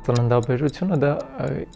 Ծննդաբերությունը դա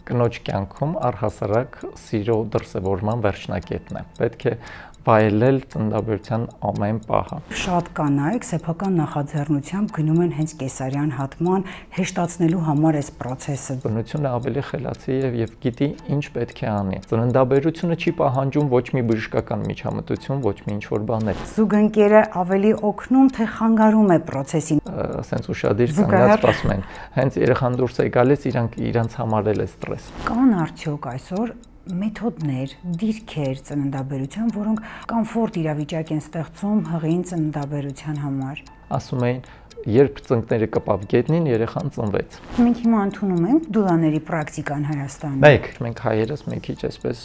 կնոջ կյանքում առհասարակ սիրո դրսևորման վերջնակետն է։ Պետք է վայելել ծննդաբերության ամեն պահը։ Շատ կանայք սեփական նախաձեռնությամբ գնում են հենց կեսարյան հատման հեշտացնելու համար այս process-ը։ Բնությունը ավելի խելացի է եւ գիտի ինչ պետք է անի։ Ծննդաբերությունը չի պահանջում ոչ մի բժշկական միջամտություն, ոչ մի ինչ-որ բաներ։ Զուգընկերը ավելի օգնում թե խանգարում է process-ին։ Ասենց ուշադիր կանգնած ասում են, հենց երեխան դուրս է գալիս, իրանց համար էլ է ստրես։ Կան արդյոք այսօր մեթոդներ, դիրքեր ծննդաբերության, որոնք կոմֆորտ իրավիճակ են ստեղծում հղին ծննդաբերության համար։ Ասում էին, երբ ծնկները կպավ գետնին, երեխան ծնվեց։ Մենք հիմա ընդունում ենք դուլաների պրակտիկան Հայաստանում։ Մենք հայերս մի քիչ այսպես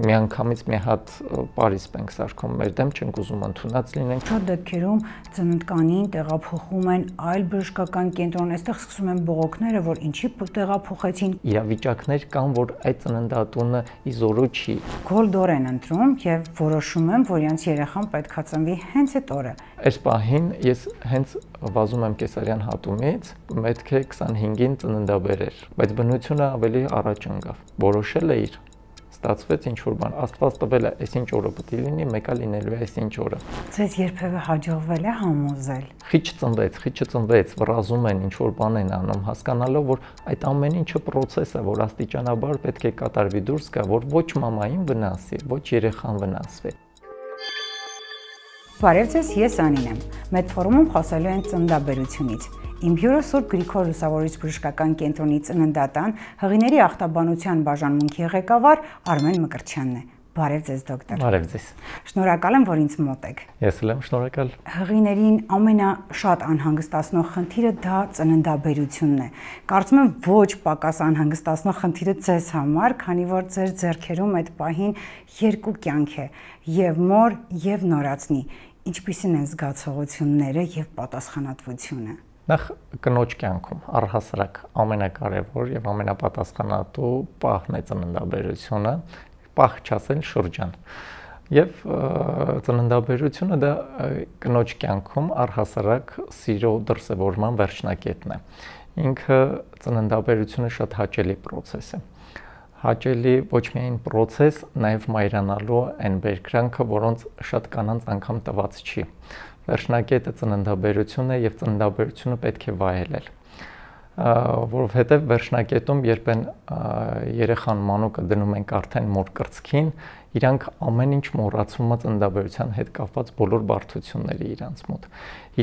միանգամից մի հատ Պարիսպ ենք սարքում, մեր դեմ չենք ուզում ընդունած լինենք։ Շատ դեպքերում ծննդկանին տեղափոխում են այլ բժշկական կենտրոն, այստեղ սկսում են բողոքները, որ ինչի տեղափոխեցին։ Իրավիճակներ կան, որ այդ ծննդատունը իզորու չի։ Գոլդոր են ընտրում եւ որոշում են, որ իրենց երեխան պետքա ծնվի հենց այդ օրը։ Այս պահին ես հենց վազում եմ կեսարյան հատումից, պետք է 25-ին ծննդաբերեր, բայց բնությունը ավելի առաջ ընկավ։ Որոշել է իր, ստացվեց ինչ-որ բան, Աստված տվել է, այսինչ օրը պետք է լինի, մեկը լինելու է այսինչ օրը։ Ձեզ երբևէ հաջողվել է համոզել։ Խիչը ծնվեց, վռազում են, ինչ-որ բան են անում, հասկանալով, որ այդ ամեն ինչը process է, որ աստիճանաբար պետք է կատարվի, դուրս գա, որ ոչ մամային վնասի, ոչ երեխան վնասվի։ Բարև ձեզ, ես Անին եմ։ Մեդֆորումում խոսելու ենք ծննդաբերությունից։ Իմ հյուրը Սուրբ Գրիգոր Լուսավորիչ բժշկական կենտրոնի ծննդատան հղիների ախտաբանության բաժանմունքի ղեկավար Արմեն Մկրտչյանն է։ Բարև ձեզ, դոկտոր։ Բարև ձեզ։ Շնորհակալ եմ, որ ինձ մոտ եք։ Ես էլ եմ շնորհակալ։ Հղիներին ամենաշատ անհանգստացնող խնդիրը դա ծննդաբերությունն է։ Կարծում եմ ոչ պակաս անհանգստացնող խնդիրը ձեզ համար, քանի որ ձեր ձեռքերում այդ պահին երկու կյանք է՝ եւ մոր, եւ նորածնի։ Ինչպիսին են զգացողությունները եւ պատասխանատվությունը։ Նախ կնոջ կյանքում առհասարակ ամենակարևոր եւ ամենապատասխանատու պահն է ծննդաբերությունը, պահ չասել շրջան։ Եվ ծննդաբերությունը դա կնոջ կյանքում առհասարակ սիրո դրսևորման վերջնակետն է։ Ինքը ծննդաբերությունը շատ հաճելի process է։ Հաճելի ոչ միայն process, նաև մայրանալու այն բերկրանքը, որոնց շատ կանանց անգամ տված չի։ Վերջնակետը ծննդաբերությունն է եւ ծննդաբերությունը պետք է վայելել։ Որովհետև վերջնակետում երբ են երեխան մանուկը դնում ենք արդեն մոր կրծքին, իրանք ամեն ինչ մոռացում է ծննդաբերության հետ կապված բոլոր բարդությունների իրանց մոտ։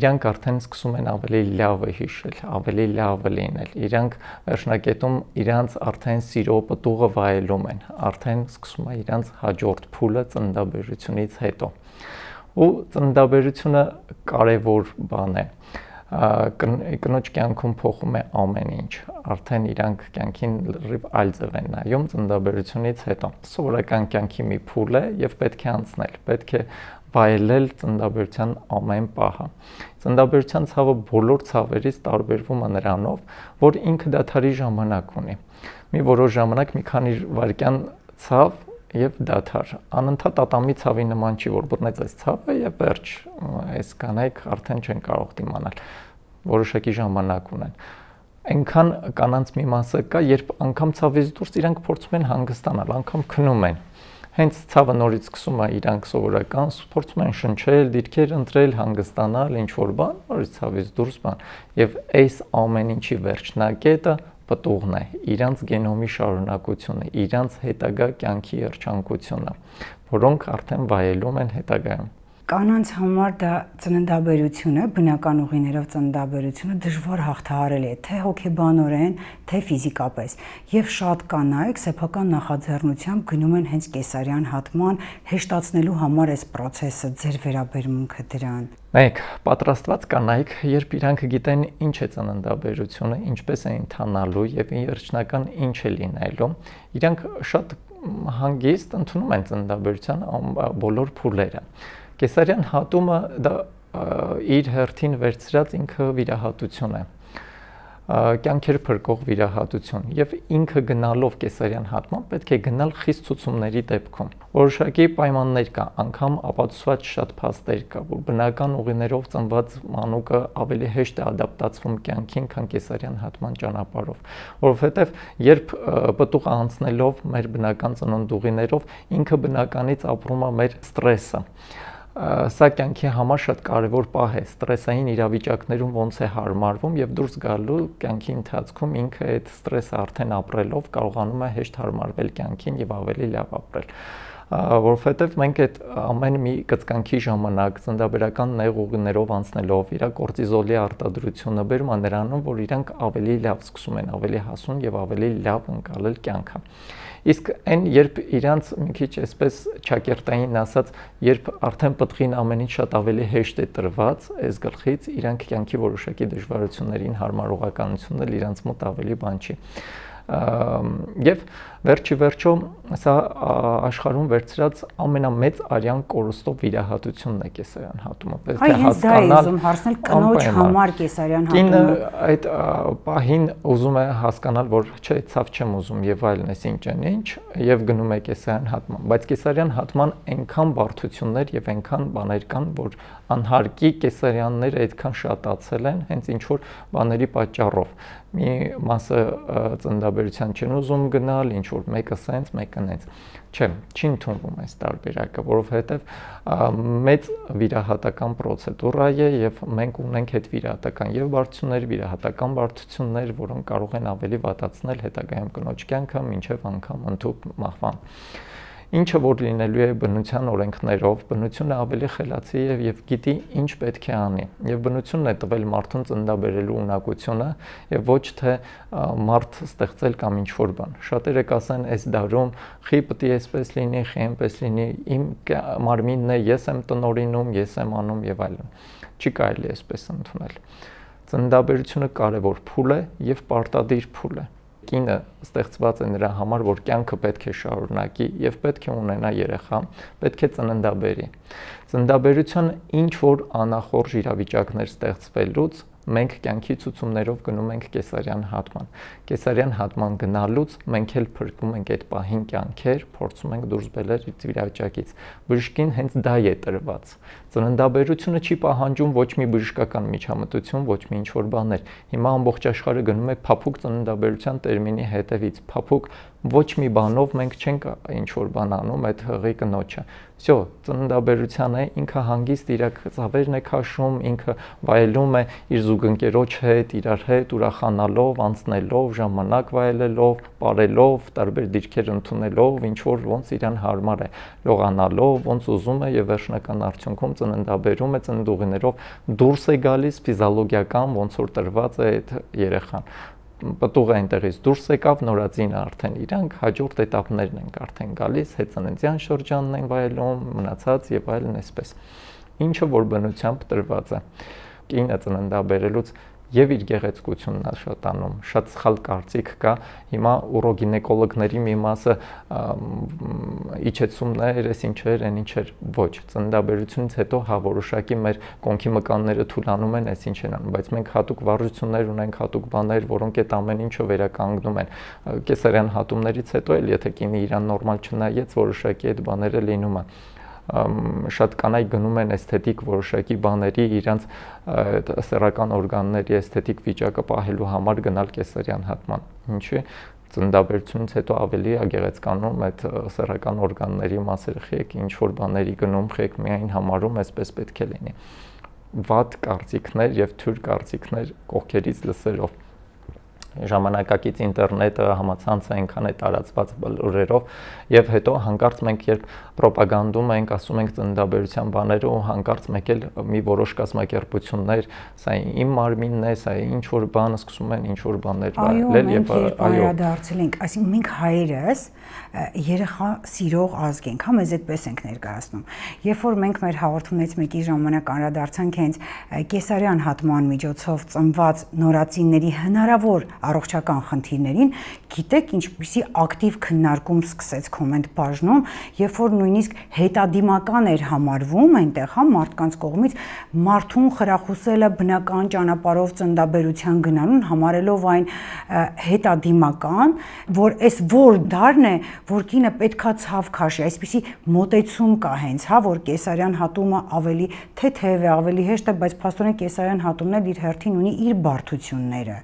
Իրանք արդեն սկսում են ավելի լավը հիշել, ավելի լավը լինել։ Իրանք վերջնակետում իրանց արդեն սիրո պտուղը վայելում են, արդեն սկսում է իրանց հաջորդ փուլը ծննդաբերությունից հետո։ Ու ծննդաբերությունը կարևոր բան է։ Կնոջ կյանքում փոխում է ամեն ինչ, արդեն իրանք կյանքին լրիվ այլ ձև են նայում ծննդաբերությունից հետո։ Սովորական կյանքի մի փուլ է եւ պետք է անցնել, պետք է վայելել ծննդաբերության ամեն պահը։ Ծննդաբերության ցավը բոլոր ցավերից տարբերվում է նրանով, որ ինքը դադարի ժամանակ ունի։ Մի որոշ ժամանակ մի քանի վայրկյան ցավ եւ դադար։ Անընդհատ ատամի ցավի նման չի, որ բռնեց այս ցավը եւ վերջ, այս կանայք արդեն չեն կարող դիմանալ, որոշակի ժամանակ ունեն։ Այնքան կանանց մի մասը կա, երբ անգամ ցավից դուրս իրանք փորձում են հանգստանալ, անգամ քնում են։ Հենց ցավը նորից սկսում է իրանք սովորական, փորձում են շնչել, դիրքեր ընտրել, հանգստանալ, ինչ որ բան, նորից ցավից դուրս բան։ Եվ այս ամեն ինչի վերջնակետը պտուղն է, իրանց գենոմի շարունակությունը, իրանց հետագա կյանքի երջանկությունը, որոնք արդեն վայելում են հետագայում։ Կանանց համար դա ծննդաբերությունը, բնական ուղիներով ծննդաբերությունը դժվար հաղթահարել է, թե հոգեբանորեն, թե ֆիզիկապես։ Եվ շատ կանայք սեփական նախաձեռնությամբ գնում են հենց կեսարյան հատման հեշտացնելու համար այս process-ը, ձեր վերաբերմունքը դրան։ Մեկ պատրաստված կանայք, երբ իրանք գիտեն ինչ է ծննդաբերությունը, ինչպես է ընթանալու եւ վերջնական ինչ է լինելու, իրանք շատ հանգիստ ընդունում են ծննդաբերության բոլոր փուլերը։ Կեսարյան հատումը դա իր հերթին վերցրած ինքը վիրահատություն է։ կյանքեր փրկող վիրահատություն եւ ինքը գնալով կեսարյան հատման պետք է գնալ խիստ ցուցումների դեպքում որոշակի պայմաններ կա անգամ ապացուցված շատ փաստեր կա որ բնական ուղիներով ծնված մանուկը ավելի հեշտ է ադապտացվում կյանքին քան կեսարյան հատման ճանապարհով որովհետեւ երբ պտուղը անցնելով մեր բնական ծննդուղիներով ինքը բնականից ապրում է մեր ստրեսը Սա կյանքի համար շատ կարևոր պահ է, ստրեսային իրավիճակներում ոնց է հարմարվում եւ դուրս գալու կյանքի ընթացքում ինքը այդ ստրեսը արդեն ապրելով կարողանում է հեշտ հարմարվել կյանքին եւ ավելի լավ ապրել որովհետեւ մենք այդ ամեն մի կծկանքի ժամանակ ծննդաբերական նեղ ուղիներով անցնելով իր կորտիզոլի արտադրությունը բերում է նրանում որ իրանք ավելի լավ սկսում են ավելի հասուն եւ ավելի լավ ընկալել կյանքը Իսկ այն երբ իրանց մի քիչ այսպես ճակերտային ասած, երբ արդեն պտղին ամեն ինչ շատ ավելի հեշտ է տրված, այս գլխից իրանք կյանքի որոշակի դժվարություններին հարմարողականությունն էլ իրանց մոտ ավելի բան չի։ Եվ վերջի վերջո սա աշխարհում վերցրած ամենամեծ արյան կորստով վիրահատությունն է կեսարյան հատումը։ Պետք է հասկանալ հարցնել կնոջ համար կեսարյան հատումը։ Կինը այդ պահին ուզում է հասկանալ, որ չէ, ցավ չեմ ուզում եւ այլն, այսինքն ինչ, եւ գնում է կեսարյան հատման, բայց կեսարյան հատման այնքան բարդություններ եւ այնքան բաներ կան, որ անհարկի կեսարյանները այդքան շատացել են, հենց ինչ որ բաների պատճառով։ Մի մասը ծննդաբերության չեն ուզում գնալ, ինչ որ մեկը սենց, մեկը նենց։ Չէ, չի ընդունվում այս տարբերակը, որովհետև մեծ վիրահատական պրոցեդուրա է եւ մենք ունենք այդ վիրահատական եւ բարդություններ, վիրահատական բարդություններ, որոնք կարող են ավելի վատացնել հետագայում կնոջ կյանքը, մինչեւ անգամ ընդհուպ մահվան։ Ինչը որ լինելու է բնության օրենքներով, բնությունը ավելի խելացի է եւ գիտի ինչ պետք է անի։ Եվ բնությունն է տվել մարդուն ծննդաբերելու ունակությունը եւ ոչ թե մարդ ստեղծել կամ ինչ որ բան։ Շատերը կասեն, այս դարում խի պետք է այսպես լինի, խի այնպես լինի, իմ մարմինն է, ես եմ տնորինում, ես եմ անում եւ այլն։ Չի կարելի այսպես ընդունել։ Ծննդաբերությունը կարևոր փուլ է եւ պարտադիր փուլ է։ Կինը ստեղծված է նրա համար, որ կյանքը պետք է շարունակի եւ պետք է ունենա երեխա, պետք է ծննդաբերի։ Ծննդաբերության ինչ որ անախորժ իրավիճակներ ստեղծվելուց մենք կյանքի ցուցումներով գնում ենք կեսարյան հատման։ Կեսարյան հատման գնալուց մենք էլ փրկում ենք այդ պահին կյանքեր, փորձում ենք դուրս բերել այդ վիճակից։ Բժշկին հենց դա է տրված։ Ծննդաբերությունը չի պահանջում ոչ մի բժշկական միջամտություն, ոչ մի ինչ-որ բաներ։ Հիմա ամբողջ աշխարհը գնում է փափուկ ծննդաբերության տերմինի հետևից։ Փափուկ ոչ մի բանով մենք չենք ինչ-որ բան անում այդ հղի կնոջը։ Всё, ծննդաբերության է, ինքը հանգիստ իր ծավերն է քաշում, ինքը վայելում է իր զուգընկերոջ հետ, իրար հետ ուրախանալով, անցնելով, ժամանակ վայելելով, ապարելով, տարբեր դիրքեր ընդունելով, ինչ որ ոնց իրան հարմար է, լողանալով, ոնց ուզում է եւ վերջնական արդյունքում ծննդաբերում է ծննդուղիներով դուրս է գալիս ֆիզիոլոգիական ոնց որ տրված է այդ երեխան։ Պտուղը այնտեղից դուրս եկավ, նորածինը արդեն իրանք հաջորդ էտապներն են արդեն գալիս, հետծննդյան շրջանն են վայելում, մնացած եւ այլն այսպես։ Ինչը որ բնությամբ տրված է։ Կինը ծննդաբերելուց եւ իր գեղեցկությունն է շատանում, շատ սխալ կարծիք կա, հիմա ուրոգինեկոլոգների մի մասը իջեցումներ, այս ինչեր, այն ինչեր, ոչ, ծննդաբերությունից հետո հա որոշակի մեր կոնքի մկանները թուլանում են, այս ինչ են անում, բայց մենք հատուկ վարժություններ ունենք, հատուկ բաներ, որոնք այդ ամեն ինչը վերականգնում են։ Կեսարյան հատումներից հետո էլ եթե կինը իրան նորմալ չնայեց, որոշակի այդ բաները լինում են։ Շատ կանայք գնում են էսթետիկ որոշակի բաների իրանց սեռական օրգանների էսթետիկ վիճակը պահելու համար գնալ կեսարյան հատման։ Ինչի՞ ծննդաբերությունից հետո ավելի է գեղեցկանում այդ սեռական օրգանների մասերը, խեք ինչ որ բաների գնում, խեք միայն համարում այսպես պետք է լինի։ Վատ կարծիքներ եւ թույլ կարծիքներ կողքերից լսելով ժամանակակից ինտերնետը համացանցը այնքան է տարածված լուրերով եւ հետո հանկարծ մենք երբ ռոպագանդում ենք ասում ենք ծննդաբերության բաները ու հանկարծ մեկ էլ մի որոշ կազմակերպություններ սա իմ մարմինն է սա ինչ որ բան սկսում են ինչ որ բաներ վայելել եւ այո դարձել ենք այսինքն մենք հայերս երեխա սիրող ազգ ենք հա մեզ այդպես ենք ներկայացնում երբ որ մենք մեր հաղորդումից մեկի ժամանակ անդրադարձանք հենց կեսարյան հատման միջոցով ծնված նորածինների հնարավոր առողջական խնդիրներին, գիտեք ինչպիսի ակտիվ քննարկում սկսեց կոմենտ բաժնում, երբ որ նույնիսկ հետադիմական էր համարվում այնտեղ, հա, մարդկանց կողմից մարդուն խրախուսելը բնական ճանապարհով ծննդաբերության գնալուն, համարելով այն հետադիմական, որ այս որ դարն է, որ կինը պետքա ցավ քաշի, այսպիսի մոտեցում կա հենց, հա, որ կեսարյան հատումը ավելի թեթև է, ավելի հեշտ է, բայց փաստորեն կեսարյան հատումն էլ իր հերթին ունի իր բարդությունները։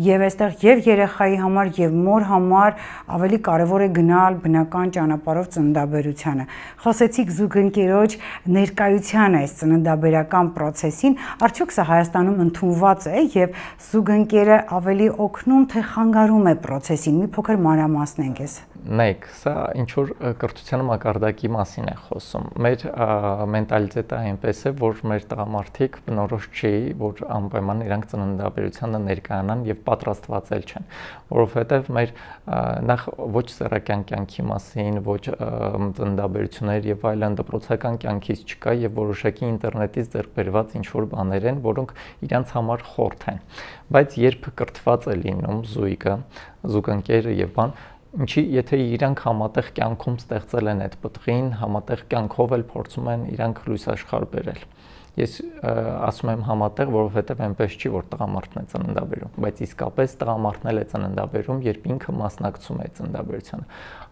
Եվ այստեղ եւ երեխայի համար եւ մոր համար ավելի կարեւոր է գնալ բնական ճանապարհով ծննդաբերությանը։ Խոսեցիք զուգընկերոջ ներկայության այս ծննդաբերական process-ին, արդյոք սա Հայաստանում ընդունված է եւ զուգընկերը ավելի օգնում թե խանգարում է process-ին։ Մի փոքր մանրամասնենք ես։ Նայեք, սա ինչ որ կրթության մակարդակի մասին է խոսում։ Մեր մենտալիտետը այնպես է, որ մեր տղամարդիկ բնորոշ չի, որ անպայման իրանք ծննդաբերությանը ներկայանան եւ պատրաստվածել չեն, որովհետեւ մեր նախ ոչ սեռական կյանքի մասին, ոչ ծննդաբերություններ եւ այլն դպրոցական կյանքից չկա եւ որոշակի ինտերնետից ձեռք բերված ինչ որ բաներ են, որոնք իրանց համար խորթ են։ Բայց երբ կրթված է լինում զույգը, զուգընկերը եւ բան, ինչի եթե իրանք համատեղ կյանքում ստեղծել են այդ պտղին, համատեղ կյանքով էլ փորձում են իրանք լույս աշխարհ բերել։ Ես ասում եմ համատեղ, որովհետև այնպես չի, որ տղամարդն է ծննդաբերում, բայց իսկապես տղամարդն է ծննդաբերում, երբ ինքը մասնակցում է ծննդաբերությանը։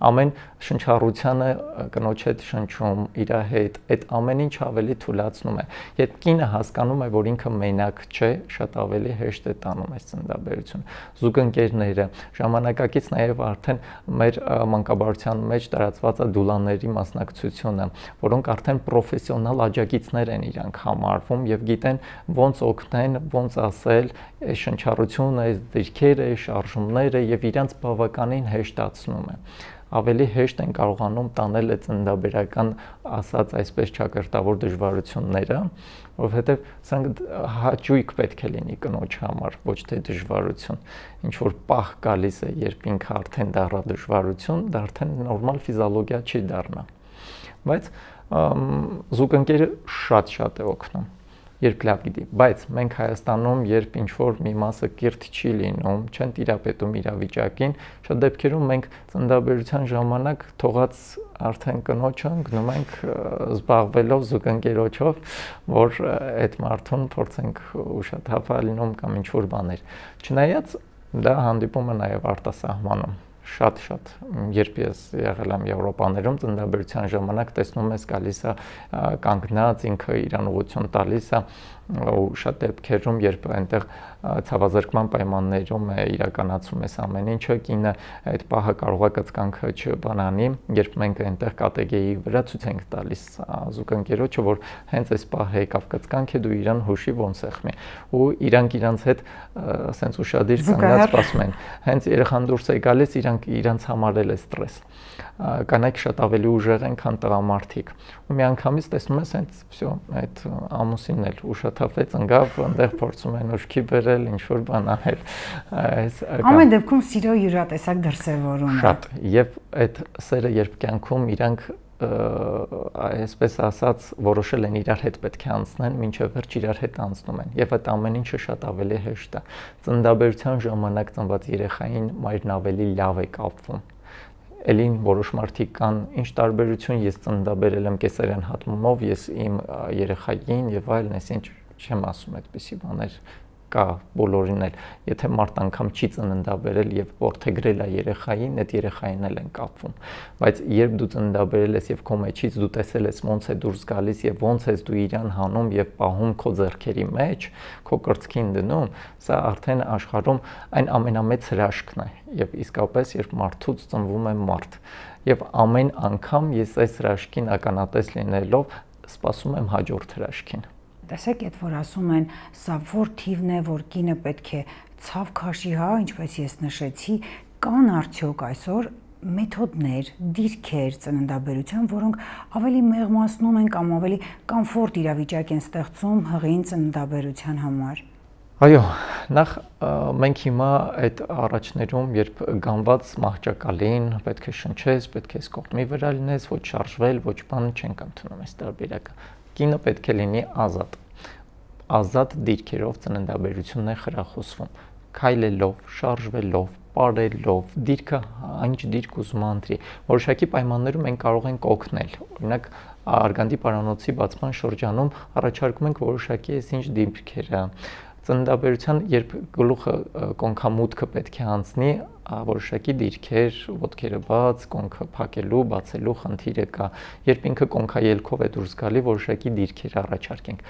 Ամեն շնչառությանը կնոջ հետ շնչում, իր հետ, այդ ամեն ինչ ավելի թույլատնում է։ Երբ կինը հասկանում է, որ ինքը մենակ չէ, շատ ավելի հեշտ է տանում այս ծննդաբերությունը։ Զուգընկերները, ժամանակակից նաև արդեն մեր մանկաբարձության մեջ տարածված է դուլաների մասնակցությունը, որոնք արդեն պրոֆեսիոնալ աջակիցներ են իրանք համարվում եւ գիտեն ոնց օգնեն, ոնց ասել, այս շնչառությունը, այս դիրքերը, շարժումները եւ իրանց բավականին հեշտացնում է։ Ավելի հեշտ են կարողանում տանել այդ ծննդաբերական ասած այսպես ճակերտավոր դժվարությունները, որովհետև սրանք հաճույք պետք է լինի կնոջ համար, ոչ թե դժվարություն։ Ինչ որ պահ գալիս է, երբ ինքը արդեն դառա դժվարություն, դա արդեն նորմալ ֆիզիոլոգիա չի դառնա։ Բայց զուգընկերը շատ է օգնում, երբ լավ գիտի, բայց մենք Հայաստանում, երբ ինչ-որ մի մասը կիրթ չի լինում, չեն տիրապետում իրավիճակին, շատ դեպքերում մենք ծննդաբերության ժամանակ թողած արդեն կնոջը գնում ենք զբաղվելով զուգընկերոջով, որ այդ մարդուն փորձենք ուշաթափ լինում կամ ինչ-որ բաներ։ Չնայած դա հանդիպում է նաև արտասահմանում։ Շատ, երբ ես եղել եմ Եվրոպաներում ծննդաբերության ժամանակ տեսնում ես գալիս է կանգնած, ինքը իրան ուղղություն տալիս է ու շատ դեպքերում, երբ այնտեղ ցավազրկման պայմաններում է իրականացում ես ամեն ինչը, կինը այդ պահը կարող է կծկանքը չբանանի, երբ մենք այնտեղ կատեգեի վրա ցույց ենք տալիս զուգընկերոջը, որ հենց այս պահը եկավ կծկանքը, դու իրան հուշի ոնց եղմի, ու իրանք իրանց հետ ասենց ուշադիր կանգնած սպասում են, հենց երեխան դուրս է գալիս, իրանց համար էլ է ստրես։ Կանայք շատ ավելի ուժեղ են, քան տղամարդիկ։ Ու միանգամից տեսնում ես հենց всё, այդ ամուսինն էլ ուշաթափեց, ընկավ, այնտեղ փորձում են ուշքի բերել, ինչ որ բան անել։ Ամեն դեպքում սիրո յուրատեսակ դրսևորում է։ Շատ, եւ այդ սերը երբ կյանքում իրանք այսպես ասած որոշել են իրար հետ պետք է անցնեն, մինչև վերջ իրար հետ անցնում են եւ այդ ամեն ինչը շատ ավելի հեշտ է։ Ծննդաբերության ժամանակ ծնված երեխային մայրն ավելի լավ է կապվում։ Էլին որոշ մարդիկ կան, ինչ տարբերություն, ես ծննդաբերել եմ կեսարյան հատումով, ես իմ երեխային եւ այլն, այսինչ չեմ ասում այդպիսի բաներ կա բոլորին էլ, եթե մարդ անգամ չի ծննդաբերել եւ որդեգրել է երեխային, այդ երեխային էլ են կապվում, բայց երբ դու ծննդաբերել ես եւ քո մեջից դու տեսել ես ոնց է դուրս գալիս եւ ոնց ես դու իրան հանում եւ պահում քո ձեռքերի մեջ, քո կրծքին դնում, սա արդեն աշխարհում այն ամենամեծ հրաշքն է եւ իսկապես երբ մարդուց ծնվում է մարդ եւ ամեն անգամ ես այս հրաշքին ականատես լինելով սպասում եմ հաջորդ հրաշքին։ Տեսեք, այդ որ ասում են, սա որ թիվն է, որ կինը պետք է ցավ քաշի, հա, ինչպես ես նշեցի, կան արդյոք այսօր մեթոդներ, դիրքեր ծննդաբերության, որոնք ավելի մեղմացնում են կամ ավելի կոմֆորտ իրավիճակ են ստեղծում հղին ծննդաբերության համար։ Այո, նախ մենք հիմա այդ առաջներում, երբ գանված մահճակալին պետք է շնչես, պետք է կողմի վրա լինես, ոչ շարժվել, ոչ բան չենք ընդունում այս տարբերակը։ Կինը պետք է լինի ազատ դիրքերով ծննդաբերությունն է խրախուսվում։ քայլելով, շարժվելով, ապարելով, դիրքը ինչ դիրք ուզում ընտրի։ Որոշակի պայմաններում մենք կարող ենք օգնել։ Օրինակ, արգանդի պարանոցի բացման շրջանում առաջարկում ենք որոշակի այսինչ դիրքերը։ Ծննդաբերության, երբ գլուխը կոնքամուտքը պետք է անցնի, որոշակի դիրքեր, ոտքերը բաց, կոնքը փակելու, բացելու խնդիրը կա։ Երբ ինքը կոնքաելքով է դուրս գալի, որոշակի դիրքեր առաջարկենք։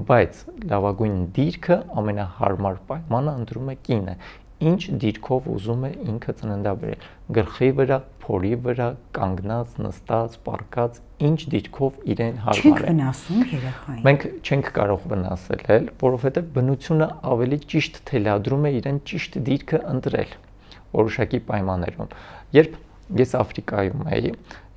Բայց լավագույն դիրքը, ամենահարմար պայմանը ընտրում է կինը։ Ինչ դիրքով ուզում է ինքը ծննդաբերել, գլխի վրա, փորի վրա, կանգնած, նստած, պառկած, ինչ դիրքով իրեն հարմար է։ Չենք վնասում երեխային։ Մենք չենք կարող վնասել, որովհետև բնությունը ավելի ճիշտ թելադրում է իրեն ճիշտ դիրքը ընտրել որոշակի պայմաններում։ Երբ ես Աֆրիկայում էի,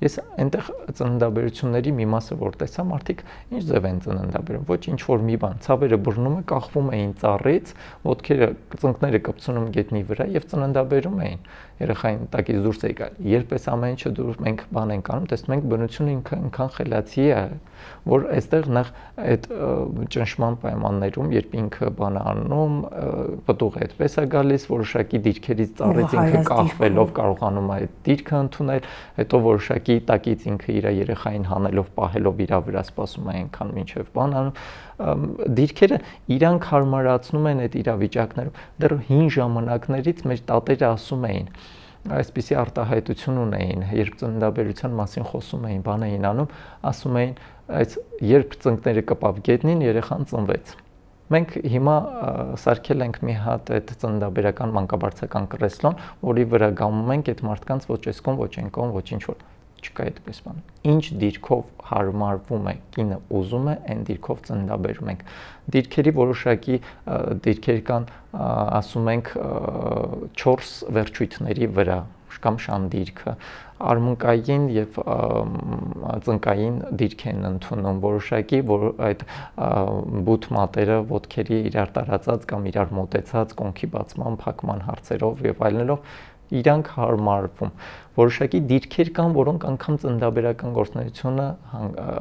ես այնտեղ ծննդաբերությունների մի մասը որ տեսա, մարդիկ ինչ ձև են ծննդաբերում, ոչ ինչ որ մի բան, ցավերը բռնում է, կախվում էին ծառից, ոտքերը, ծնկները կպցնում գետնի վրա եւ ծննդաբերում էին։ Երեխային տակից դուրս է գալ։ Երբ այս ամեն ինչը դուրս մենք բան ենք անում, տեսնում ենք բնությունը ինքան խելացի է, որ այստեղ նախ այդ ճնշման պայմաններում, երբ ինքը բան անում, պտուղը այդպես է գալիս, որոշակի դիրքերից ծառից ինքը կախվելով կարողանում է այդ դիրքը ընդունել, հետո որոշակի տակից ինքը իր երեխային հանելով, պահելով իր վրա սպասում է այնքան մինչև բան անում, դիրքերը իրանք հարմարացնում են այդ իրավիճակներում։ Դեռ հին ժամանակներից մեր տատերը ասում էին, այսպիսի արտահայտություն ունեին, երբ ծննդաբերության մասին խոսում էին, բան էին անում, ասում էին, այս երբ ծնկները կպավ գետնին, երեխան ծնվեց։ Մենք հիմա սարքել ենք մի հատ այդ ծննդաբերական մանկաբարձական կրեսլոն, որի վրա գամում ենք այդ մարդկանց ոչ էսկոն, ոչ ենկոն, ոչ ինչ որ չկա այդպես բան։ Ինչ դիրքով հարմարվում է, կինը ուզում է, այն դիրքով ծննդաբերում ենք։ Դիրքերի որոշակի դիրքեր կան, ասում ենք 4 վերջույթների վրա կամ շանդիրքը, արմունկային եւ ծնկային դիրք են ընդունում, որոշակի որ այդ բութ մատերը ոտքերի իրար տարածած կամ իրար մոտեցած կոնքի բացման, փակման հարցերով եւ այլնելով իրանք հարմարվում։ Որոշակի դիրքեր կան, որոնք անգամ ծննդաբերական գործունեությունը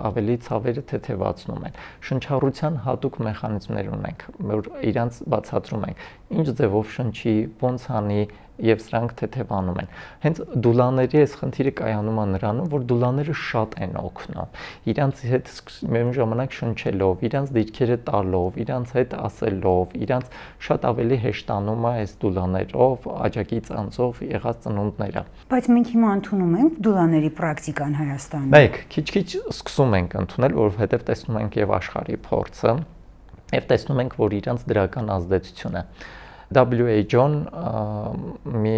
ավելի ցավերը թեթևացնում են։ Շնչառության հատուկ մեխանիզմներ ունենք, որ իրանց բացատրում ենք, ինչ ձևով շնչի, ոնց անի եւ սրանք թեթևանում են։ Հենց դուլաների այս խնդիրը կայանում է նրանում, որ դուլաները շատ են օգնում։ Իրանց հետ միևնույն ժամանակ շնչելով, իրանց դիրքերը տալով, իրանց հետ ասելով, իրանց շատ ավելի հեշտանում է այս դուլաներով, աջակից անձով եղած ծնունդները։ Բայց մենք հիմա ընդունում ենք դուլաների պրակտիկան Հայաստանում։ Մեկ, քիչ-քիչ սկսում ենք ընդունել, որովհետև տեսնում ենք եւ աշխարհի փորձը, եւ տեսնում ենք, որ իրանց դրական ազդեցությունը WHO-ն մի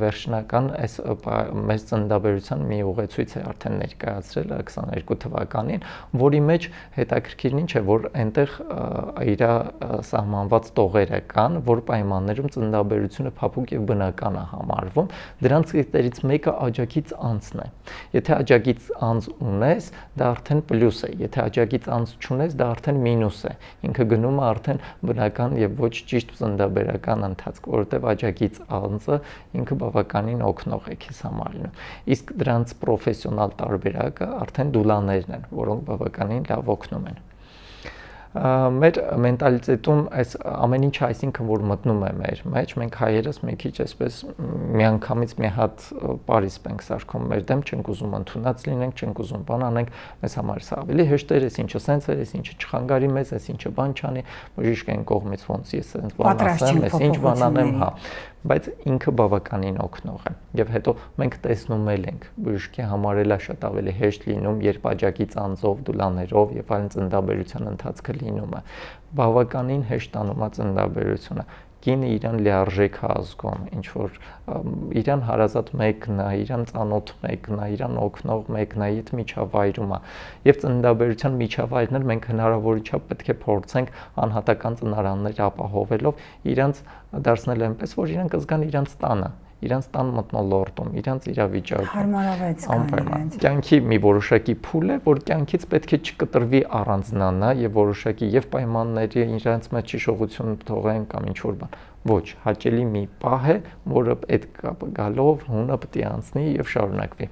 վերջնական այս մեծ ծննդաբերության մի ուղեցույց է արդեն ներկայացրել 22 թվականին, որի մեջ հետաքրքիրն ինչ է, որ այնտեղ իր սահմանված տողերը կան, որ պայմաններում ծննդաբերությունը փափուկ եւ բնական է համարվում, դրանցից մեկը աջակից անձն է։ Եթե աջակից անձ ունես, դա արդեն պլյուս է, եթե աջակից անձ չունես, դա արդեն մինուս է։ Ինքը գնում է արդեն բնական եւ ոչ ճիշտ ծննդաբերական ընթացք, որովհետև աջակից անձը ինքը բավականին օգնող է քեզ համարնում։ Իսկ դրանց պրոֆեսիոնալ տարբերակը արդեն դուլաներն են, որոնք բավականին լավ օգնում են։ Մեր մենտալիտետում այս ամեն ինչը այսինքն որ մտնում է մեր մեջ, մենք հայերս մի քիչ այսպես միանգամից մի հատ պարիսպ ենք սարքում մեր դեմ, չենք ուզում ընդունած լինենք, չենք ուզում բան անենք, մեզ համար սա ավելի հեշտ է, այս ինչը սենց է, այս ինչը չխանգարի մեզ, այս ինչը բան չանի, բժիշկային կողմից ոնց ես սենց բան ասեմ, այս ինչ բան անեմ, հա, բայց ինքը բավականին օգնող է։ Եվ հետո մենք տեսնում ենք, բժշկի համարել է շատ ավելի հեշտ լինում, երբ աջակից անձով, դուլաներով եւ այլն ծննդաբերության ընթացքը լինում է։ Բավականին հեշտանում է ծննդաբերությունը։ Կինը իրան լիարժեք է ազգում, ինչ որ իրան հարազատ մեկն է, իրան ծանոթ մեկն է, իրան օգնող մեկն է, այդ միջավայրում է։ Եվ ծննդաբերության միջավայրն էլ մենք հնարավորիչափ պետք է փորձենք անհատական ծնարաններ ապահովելով իրանց դարձնել այնպես, որ իրանք զգան իրանց տանը, իրանց տան մտնոլորտում, իրանց իրավիճակում հարմարավեց կան։ Կյանքի մի որոշակի փուլ է, որ կյանքից պետք է չկտրվի առանձնանա եւ որոշակի եւ պայմանների իրանց մեջ հիշողություն թողեն կամ ինչ որ բան։ Ոչ, հաճելի մի պահ է, որը այդ կապը գալով հունը պետք է անցնի եւ շարունակվի։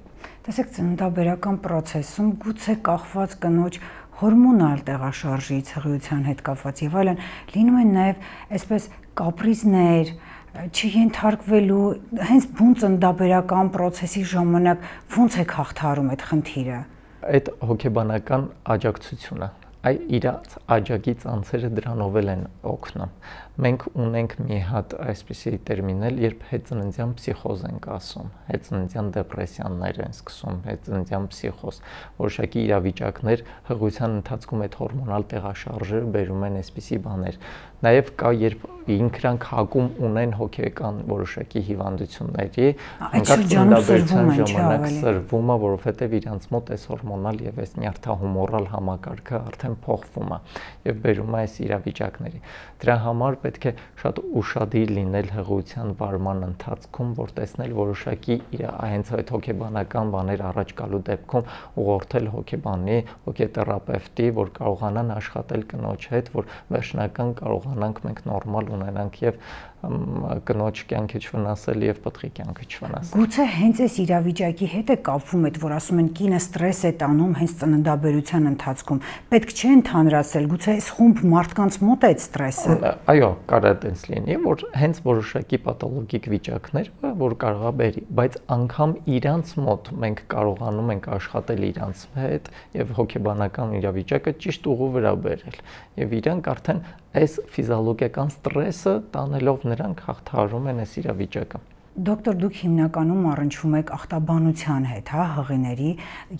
Տեսեք, ծննդաբերական process-ում գուցե կախված կնոջ հորմոնալ տեղաշարժից, հղիության հետ կապված եւ այլն, լինում են նաեւ այսպես կապրիզներ, չենթարկվելու, հենց բուն ծննդաբերական process-ի ժամանակ ոնց եք հաղթահարում այդ խնդիրը։ Այդ հոգեբանական աջակցությունը, այ իրաց աջակի ցանցերը դրանով են օգնում։ Մենք ունենք մի հատ այսպիսի տերմինել, երբ հետծննդյան փսիխոզ ենք ասում, հետծննդյան դեպրեսիաներ են սկսում, հետծննդյան փսիխոզ, որոշակի իրավիճակներ հղիության ընթացքում այդ հորմոնալ տեղաշարժերը բերում են այսպիսի բաներ։ Նաև կա, երբ ինքրանք հակում ունեն հոգեկան որոշակի հիվանդությունների, անկախ ծննդաբերության ժամանակ սրվում է, որովհետև իրանց մոտ այս հորմոնալ եւ այս նյարդահումորալ համակարգը արդեն փոխվում է եւ բերում է այս իրավիճակների։ Դրա համար պետք է շատ ուշադիր լինել հղիության վարման ընթացքում, որ տեսնել որոշակի հենց այդ հոգեբանական բաներ առաջ գալու դեպքում ուղղորդել հոգեբանի, հոգեթերապևտի, որ կարողանան աշխատել կնոջ հետ, որ վերջնական կարողանանք մենք նորմալ ունենանք եւ կնոջ կյանքը չվնասել եւ պտղի կյանքը չվնասել։ Գուցե հենց այս իրավիճակի հետ է կապվում այդ, որ ասում են կինը ստրես է տանում հենց ծննդաբերության ընթացքում։ Պետք չէ ընդհանրացնել, գուցե այս խումբ մարդկանց մոտ է այդ ստրեսը։ Այո, կարող է տենց լինի, որ հենց որոշակի պաթոլոգիկ վիճակներ, որ կարող է բերի, բայց անգամ իրանց մոտ մենք կարողանում ենք աշխատել իրանց հետ եւ հոգեբանական իրավիճակը ճիշտ ուղու վրա բերել։ Եվ իրանք արդեն այս ֆիզիոլոգիական ստրեսը տանելով նրանք հաղթահարում են այս իրավիճակը։ Դոկտոր, դուք հիմնականում առնչվում եք ախտաբանության հետ, հա, հղիների,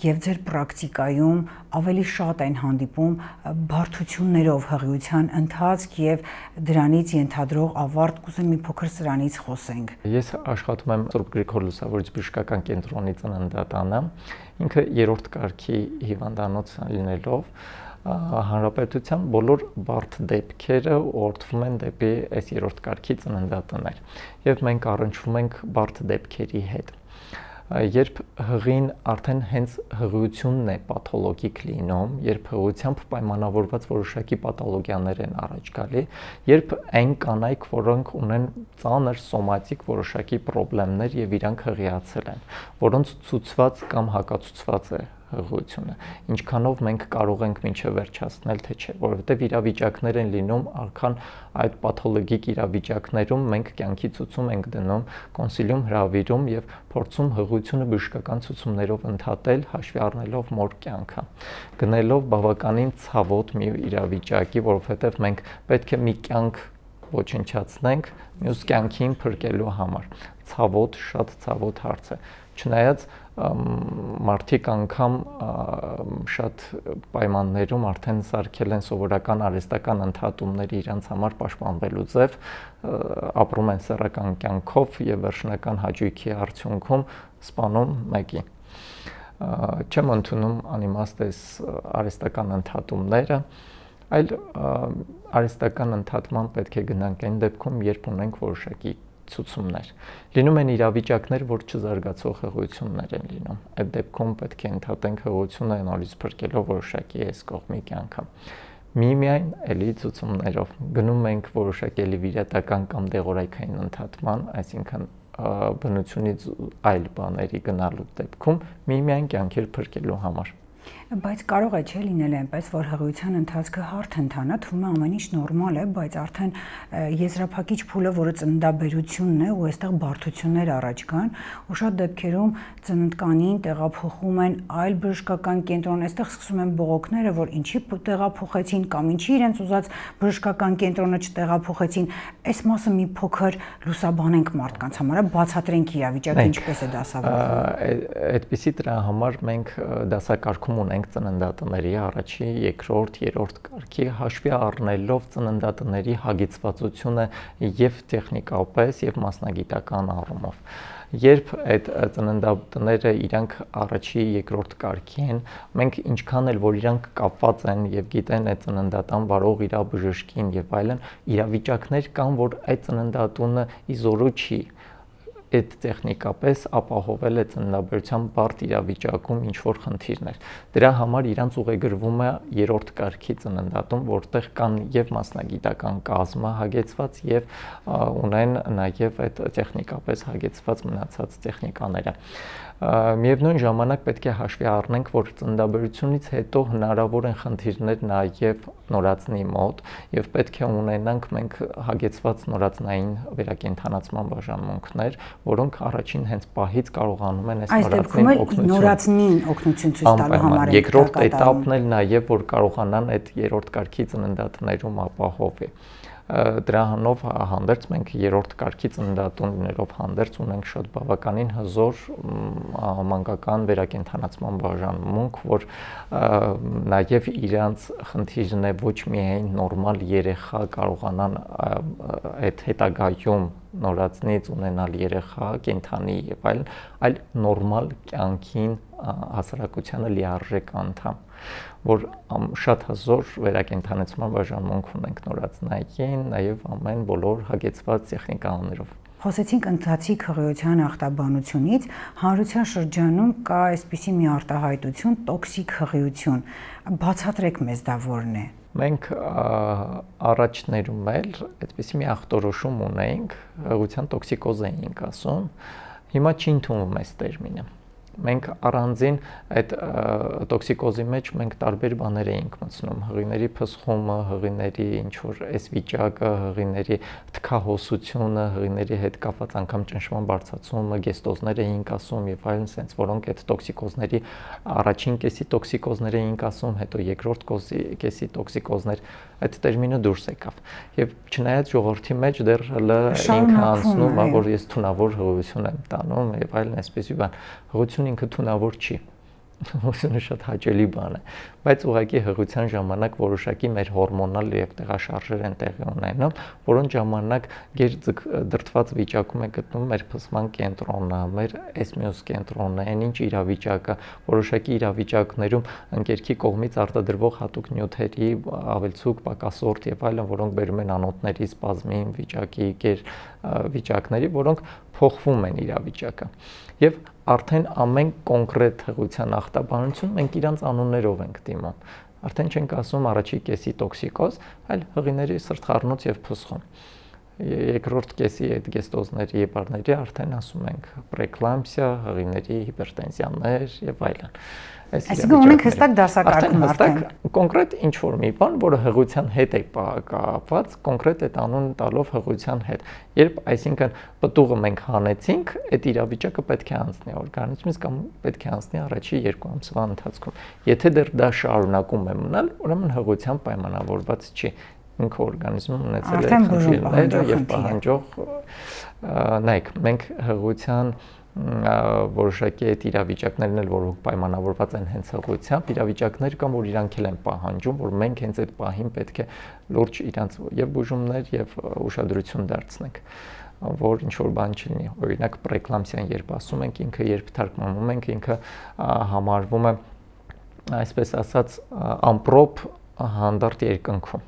եւ ձեր պրակտիկայում ավելի շատ են հանդիպում բարդություններով հղիության ընթացք եւ դրանից ենթադրող ավարտ, կուզեմ մի փոքր սրանից խոսենք։ Ես աշխատում եմ Սուրբ Գրիգոր Լուսավորիչ բժշկական կենտրոնի ծննդատանը, ինքը երրորդ կարգի հիվանդանոց լինելով հանրապետության բոլոր բարդ դեպքերը ուղղորդվում են դեպի այս երրորդ կարգի ծննդատներ եւ մենք առնչվում ենք բարդ դեպքերի հետ։ Երբ հղին արդեն հենց հղիությունն է պաթոլոգիկ լինում, երբ հղիությամբ պայմանավորված որոշակի պաթոլոգիաներ են առաջ գալի, երբ այն կանայք, որոնք ունեն ծանր սոմատիկ որոշակի խնդիրներ եւ իրանք հղիացել են, որոնց ցուցված կամ հակացուցված է հղիությունը, ինչքանով մենք կարող ենք մինչև վերջացնել, թե չէ, որովհետև իրավիճակներ են լինում, արքան այդ պաթոլոգիկ իրավիճակներում մենք կյանքի ցուցում ենք դնում, կոնսիլիում հրավիրում եւ փորձում հղիությունը բժշկական ցուցումներով ընդհատել, հաշվի առնելով մոր կյանքը, գնելով բավականին ցավոտ մի իրավիճակի, որովհետև մենք պետք է մի կյանք ոչնչացնենք մյուս կյանքին փրկելու համար։ Ցավոտ, շատ ցավոտ հարց է։ Չնայած մարդիկ անգամ շատ պայմաններում արդեն սարքել են սովորական արհեստական ընդհատումներ իրանց համար պաշտպանվելու ձև, ապրում են սեռական կյանքով եւ վերջնական հաճույքի արդյունքում սպանում մեկին։ Չեմ ընդունում անիմաստ այս արհեստական ընդհատումները, այլ արհեստական ընդհատման պետք է գնանք այն դեպքում, երբ ունենք որոշակի ցուցումներ։ Լինում են իրավիճակներ, որ չզարգացող հղիություններ են լինում։ Այդ դեպքում պետք է ընդհատենք հղիությունը նորից փրկելով որոշակի այս կողմի կյանքը։ Միմիայն էլի ցուցումներով գնում ենք որոշակի էլի վիրատական կամ դեղորայքային ընդհատման, այսինքն բնությունից այլ բաների գնալու դեպքում միմիայն կյանքեր փրկելու համար։ Բայց կարող է չէ լինել այնպես, որ հղիության ընթացքը հարթ ընթանա, թվում է ամեն ինչ նորմալ է, բայց արդեն եզրափակիչ փուլը, որը ծննդաբերությունն է, ու այստեղ բարդություններ առաջ գան, ու շատ դեպքերում ծննդկանին տեղափոխում են այլ բժշկական կենտրոն, այստեղ սկսում են բողոքները, որ ինչի տեղափոխեցին կամ ինչի իրենց ուզած բժշկական կենտրոնը չտեղափոխեցին։ Այս մասը մի փոքր լուսաբանենք մարդկանց համար, բացատրենք իրավիճակը ինչպես է դասավորվում։ Այդպիսի դրա համար մենք դասակարգում ունենք ծննդատների առաջի, երկրորդ, երրորդ կարգի հաշվի առնելով ծննդատների հագեցվածությունը եւ տեխնիկապես եւ մասնագիտական առումով։ Երբ այդ ծննդատները իրանք առաջի, երկրորդ կարգի են, մենք ինչքան էլ որ իրանք կապված են եւ գիտեն այդ ծննդատան վարող իր բժշկին եւ այլն, իրավիճակներ կան, որ այդ ծննդատունը իզորու չի այդ տեխնիկապես ապահովել է ծննդաբերության բարդ իրավիճակում ինչ որ խնդիրներ։ Դրա համար իրանց ուղեգրվում է երրորդ կարգի ծննդատուն, որտեղ կան եւ մասնագիտական կազմը հագեցված եւ ունեն նաեւ այդ տեխնիկապես հագեցված մնացած տեխնիկաները։ Միևնույն ժամանակ պետք է հաշվի առնենք, որ ծննդաբերությունից հետո հնարավոր են խնդիրներ նաև նորածնի մոտ եւ պետք է ունենանք մենք հագեցված նորածնային վերակենդանացման բաժանմունքներ, որոնք առաջին հենց պահից կարողանում են այս նորածնին օգնություն ցույց տալու համար երկրորդ этаպն էլ նաև որ կարողանան այդ երրորդ կարգի ծննդատներում ապահովի։ Դրանով հանդերձ մենք երրորդ կարգի ծննդատուններով հանդերձ ունենք շատ բավականին հզոր մանկական վերակենդանացման բաժանմունք, որ նաև իրանց խնդիրն է ոչ միայն նորմալ երեխա կարողանան այդ հետագայում նորածնից ունենալ երեխա, կենդանի եւ այլն, այլ նորմալ կյանքին հասարակությանը լիարժեք անդամ, որ շատ հզոր վերակենդանացման բաժանմունք ունենք նորածնային, նաև ամեն բոլոր հագեցված տեխնիկաներով։ Խոսեցինք ընթացիկ հղիության ախտաբանությունից, հանրության շրջանում կա այսպիսի մի արտահայտություն՝ տոքսիկ հղիություն։ Բացատրեք մեզ դա որն է։ Մենք առաջներում էլ այդպիսի մի ախտորոշում ունեինք, հղիության տոքսիկոզ էինք ասում, հիմա չի ընդունվում այս տերմինը։ Մենք առանձին այդ տոքսիկոզի մեջ մենք տարբեր բաներ էինք մտցնում, հղիների փսխումը, հղիների ինչ որ այս վիճակը, հղիների թքահոսությունը, հղիների հետ կապված անգամ ճնշման բարձրացումը, գեստոզներ էինք ասում եւ այլն, sense որոնք այդ տոքսիկոզների առաջին կեսի տոքսիկոզներ էինք ասում, հետո երկրորդ կեսի տոքսիկոզներ, այդ տերմինը դուրս եկավ։ Եվ չնայած ժողովրդի մեջ դեռ ինքը անցնում է, որ ես թունավոր հղիություն եմ տանում եւ այլն, այսպեսի բան, հղիություն ինքը թունավոր չի։ Հղիությունը շատ հաճելի բան է, բայց ուղղակի հղիության ժամանակ որոշակի մեր հորմոնալ եւ տեղաշարժեր են տեղի ունենում, որոնց ժամանակ դրդված վիճակում է գտնվում մեր փսման կենտրոնը, մեր էսմիոս կենտրոնը, այն ինչ իրավիճակը, որոշակի իրավիճակներում ընկերքի կողմից արտադրվող հատուկ նյութերի ավելցուկ, պակասորտ եւ այլն, որոնք բերում են անոթների սպազմին, վիճակի, վիճակների, որոնք փոխվում են իրավիճակը։ Եվ արդեն ամեն կոնկրետ հղիության ախտաբանություն մենք իրանց անուններով ենք դիմում։ Արդեն չենք ասում առաջի կեսի տոքսիկոզ, այլ հղիների սրտխառնոց եւ փսխում։ Երկրորդ կեսի այդ գեստոզների եբարների արդեն ասում ենք պրեկլամպսիա, հղիների հիպերտենզիաներ եւ այլն։ Այսինքն ունենք հստակ դասակարգում արդեն կոնկրետ ինչ որ մի բան, որը հղիության հետ է կապված, կոնկրետ այդ անուն տալով հղիության հետ։ Երբ այսինքն պտուղը մենք հանեցինք, այդ իրավիճակը պետք է անցնի օրգանիզմից կամ պետք է անցնի առաջի 2 ամսվա ընթացքում։ Եթե դեռ դա շարունակում է մնալ, ուրեմն հղիության պայմանավորված չի։ Ինքը օրգանիզմում ունեցել է խնդիրներ եւ պահանջող նայեք, մենք հղիության որոշակի այդ իրավիճակներն էլ որոնք պայմանավորված են հենց հղիությամբ, իրավիճակներ կան, որ իրանք էլ են պահանջում, որ մենք հենց այդ պահին պետք է լուրջ իրանց եւ բուժումներ եւ ուշադրություն դարձնենք, որ ինչ որ բան չլինի։ Օրինակ պրեկլամպսիան երբ ասում ենք, ինքը երբ թարգմանում ենք, ինքը համարվում է այսպես ասած ամպրոպ հանդարտ երկնքում։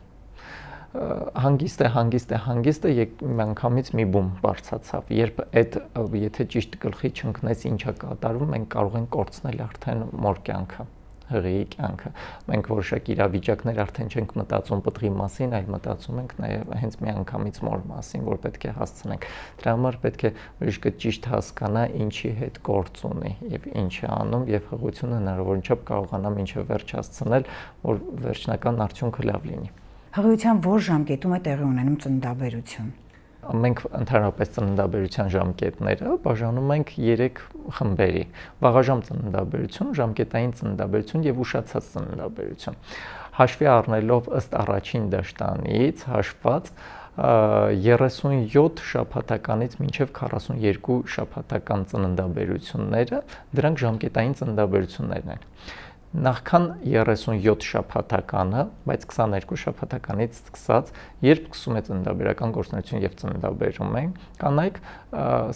Հանգիստ է միանգամից մի բում բարձացավ, երբ այդ եթե ճիշտ գլխի չընկնես ինչա կատարվում, մենք կարող ենք կորցնել արդեն մոր կյանքը, հղիի կյանքը։ Մենք որոշակի իրավիճակներ արդեն չենք մտածում պտղի մասին, այլ մտածում ենք նաև հենց միանգամից մոր մասին, որ պետք է հասցնենք։ Դրա համար պետք է բժիշկը ճիշտ հասկանա ինչի հետ գործ ունի եւ ինչ է անում եւ հղիությունը հնարավորին չափ կարողանա մինչեւ վերջ հասցնել, որ վերջնական արդյունքը լավ լինի։ Հղիության որ ժամկետում է տեղի ունենում ծննդաբերություն։ Մենք ընդհանրապես ծննդաբերության ժամկետները բաժանում ենք 3 խմբերի՝ վաղաժամ ծննդաբերություն, ժամկետային ծննդաբերություն եւ ուշացած ծննդաբերություն։ Հաշվի առնելով ըստ առաջին դաշտանից հաշված 37 շաբաթականից մինչև 42 շաբաթական ծննդաբերությունները, դրանք ժամկետային ծննդաբերություններն են։ Նախքան 37 շաբաթականը, բայց 22 շաբաթականից սկսած, երբ սկսում է ծննդաբերական գործունեություն եւ ծննդաբերում են, կանայք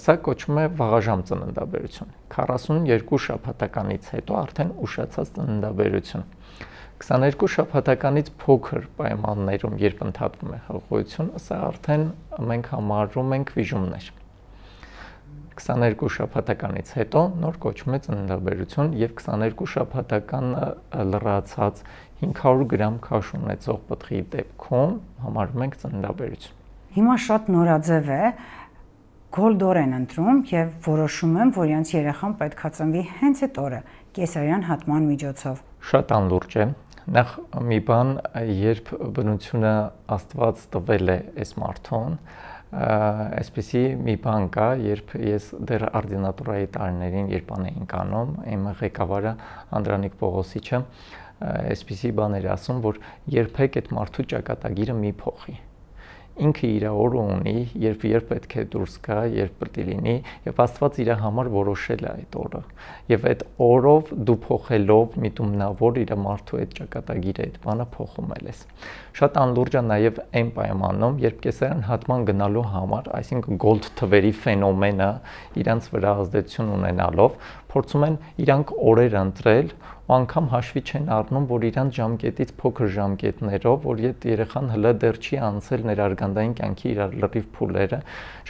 սա կոչվում է վաղաժամ ծննդաբերություն։ 42 շաբաթականից հետո արդեն ուշացած ծննդաբերություն։ 22 շաբաթականից փոքր պայմաններում, երբ ընդհատվում է հղիություն, սա արդեն մենք համարում ենք վիժումներ։ 22 շաբաթականից հետո նոր կոչվում է ծննդաբերություն եւ 22 շաբաթական լրացած 500 գրամ քաշ ունեցող պտղի դեպքում համարում ենք ծննդաբերություն։ Հիմա շատ նորաձև է, գոլդոր են ընտրում եւ որոշում են, որ իրենց երեխան պետքա ծնվի հենց այդ օրը, կեսարյան հատման միջոցով։ Շատ անլուրջ է։ Նախ մի բան, երբ բնությունը Աստված տվել է այս մարդուն, այսպեսի մի բան կա, երբ ես դեռ արդինատուրայի տարիներին երբ անեինք անում, իմ ղեկավարը Անդրանիկ Պողոսիչը այսպեսի բան էր ասում, որ երբեք այդ մարդու ճակատագիրը մի փոխի։ Ինքը իր օրը ունի, երբ պետք է դուրս գա, երբ պետք է լինի, եւ Աստված իր համար որոշել է այդ օրը։ Եվ այդ օրով դու փոխելով միտումնավոր իր մարդու այդ ճակատագիրը, այդ բանը փոխում ես։ Շատ անլուրջ է նաեւ այն պայմանում, երբ կեսարյան հատման գնալու համար, այսինքն գոլդ թվերի ֆենոմենը իրանց վրա ազդեցություն ունենալով, փորձում են իրանք օրեր ընտրել ու անգամ հաշվի չեն առնում, որ իրանց ժամկետից փոքր ժամկետներով, որ եթե երեխան հլը դեռ չի անցել ներարգանդային կյանքի իր լրիվ փուլերը,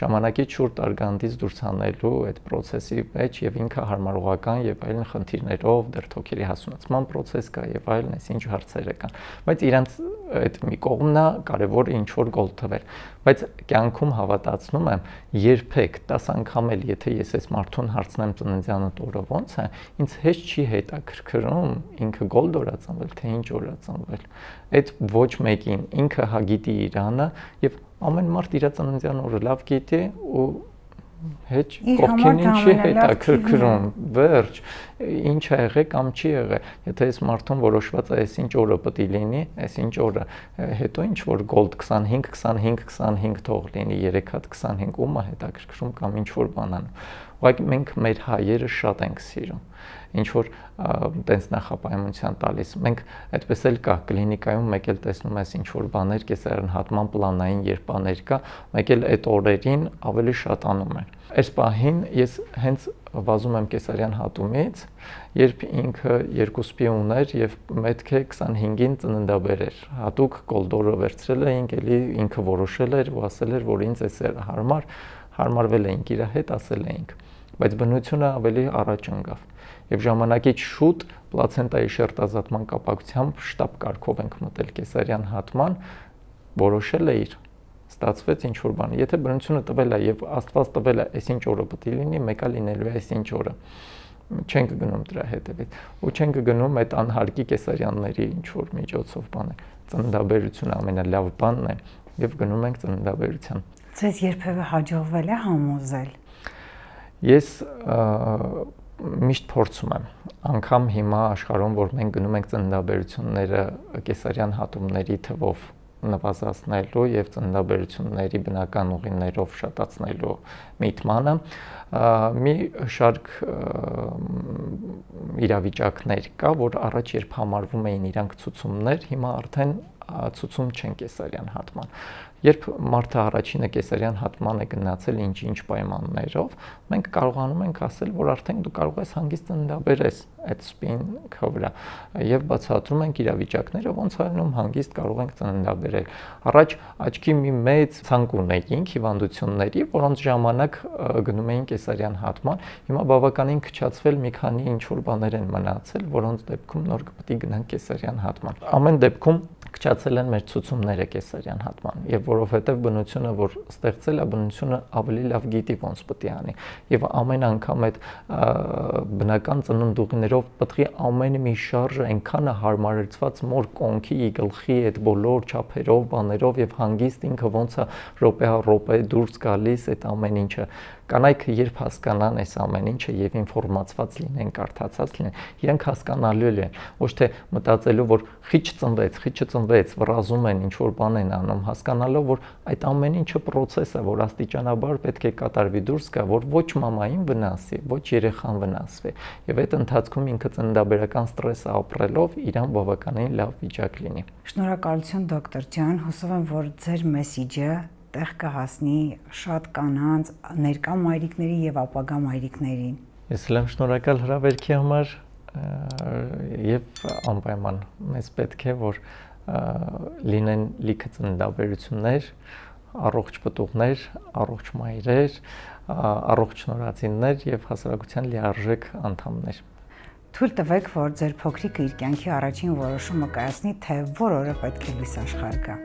ժամանակից շուրջ արգանդից դուրս հանելու այդ process-ի մեջ եւ ինքը հարմարողական եւ այլն խնդիրներով, դեռ թոքերի հասունացման process կա եւ այլն, այսինչ հարցեր կան։ Բայց իրանց այդ մի կողմն է կարևոր ինչ որ գոլ թվեր։ Բայց կյանքում հավատացնում եմ, երբեք 10 անգամ էլ եթե ես այս մարդուն հարցնեմ ծննդյան օրը ոնց է, ինձ հեշտ չի հետաքրքրում ինքը գոլդոր է ծնվել, թե ինչ օր է ծնվել։ Այդ ոչ մեկին ինքը հագիտի իրանը եւ ամեն մարդ իր ծննդյան օրը լավ գիտի ու Հեչ կողքին ինչի հետաքրքրում, վերջ, ինչ ա եղել կամ չի եղել։ Եթե այս մարդուն որոշված է այս ինչ օրը պետք է լինի, այս ինչ օրը, հետո ինչ որ գոլդ 25, 25, 25 թող լինի, 3 հատ 25 ում է հետաքրքրում կամ ինչ որ բան անում։ Ուղղակի մենք մեր հայերը շատ ենք սիրում։ Ինչ որ տենց նախապայմունության տալիս։ Մենք այդպես էլ կա կլինիկայում մեկ էլ տեսնում ես ինչ որ բաներ, կեսարյան հատման պլանային երբ բաներ կա, մեկ էլ այդ օրերին ավելի շատանում են։ Այս պահին ես հենց վազում եմ կեսարյան հատումից, երբ ինքը 2 սպի ուներ եւ պետք է 25-ին ծննդաբերեր։ Հատուկ գոլդորը վերցրել էինք, էլի ինքը որոշել էր ու ասել էր, որ ինձ էս հարմարվել էինք իր հետ, ասել էինք։ Բայց բնությունը ավելի առաջ ընկավ։ Եվ ժամանակից շուտ պլացենտայի շերտազատման կապակցությամբ շտապ կարգով ենք մտել կեսարյան հատման, որոշել է իր ստացվեց ինչ որ բան։ Եթե բնությունը տվել է եւ Աստված տվել է, այսինչ օրը պետք է լինի, մեկը լինելու է այսինչ օրը։ Չենք գնում դրա հետևից։ Ու չենք գնում այդ անհարկի կեսարյանների ինչ որ միջոցով բանը։ Ծննդաբերությունը ամենալավ բանն է եւ գնում ենք ծննդաբերության։ Ձեզ երբևէ հաջողվել է համոզել։ Ես միշտ փորձում եմ, անգամ հիմա աշխարհում, որ մենք գնում ենք ծննդաբերությունները կեսարյան հատումների թվով նվազեցնելու եւ ծննդաբերությունների բնական ուղիներով շատացնելու միտմանը, մի շարք իրավիճակներ կա, որ առաջ երբ համարվում էին իրանք ցուցումներ, հիմա արդեն ցուցում չեն կեսարյան հատման։ Երբ մարդը առաջինը կեսարյան հատման է գնացել ինչ-ինչ պայմաններով, մենք կարողանում ենք ասել, որ արդեն դու կարող ես հանգիստ ծննդաբերես այդ սպին վրա եւ բացատրում ենք իրավիճակները, ոնց այլնում հանգիստ կարող ենք ծննդաբերել։ Առաջ աչքի մի մեծ ցանկ ունեինք հիվանդությունների, որոնց ժամանակ գնում էին կեսարյան հատման, հիմա բավականին քչացվել մի քանի ինչ որ բաներ են մնացել, որոնց դեպքում նոր պետք է գնանք կեսարյան հատման։ Ամեն դեպքում քչացել են մեր ցուցումները կեսարյան հատման եւ որովհետեւ բնությունը որ ստեղծել է բնությունը ավելի լավ գիտի ոնց պետք է անի եւ ամեն անգամ այդ բնական ծննդուղիներով պետք է ամեն մի շարժը այնքան է հարմարեցված մոր կոնքի գլխի այդ բոլոր չափերով բաներով եւ հանգիստ ինքը ոնց է րոպե դուրս գալիս այդ ամեն ինչը կանայք երբ հասկանան այս ամեն ինչը եւ ինֆորմացված լինեն, կարդացած լինեն, իրենք հասկանալու են, ոչ թե մտածելու, որ խիչը ծնվեց, վրազում են, ինչ որ բան են անում, հասկանալով, որ այդ ամեն ինչը process է, որ աստիճանաբար պետք է կատարվի դուրս գա, որ ոչ մամային վնասի, ոչ երեխան վնասվի, եւ այդ ընթացքում ինքը ծննդաբերական ստրեսը ապրելով իրան բավականին լավ վիճակ լինի։ Շնորհակալություն դոկտոր ջան, հուսով եմ, որ ձեր մեսիջը տեղ կհասնի շատ կանանց, ներկա մայրիկների եւ ապագա մայրիկներին։ Ես եմ շնորհակալ հրավերքի համար եւ անպայման մեզ պետք է որ լինեն լիքը ծննդաբերություններ, առողջ պտուղներ, առողջ մայրեր, առողջ նորածիններ եւ հասարակության լիարժեք անդամներ։ Թույլ տվեք, որ ձեր փոքրիկը իր կյանքի առաջին որոշումը կայացնի, թե որ օրը պետք է լույս աշխարհ գա։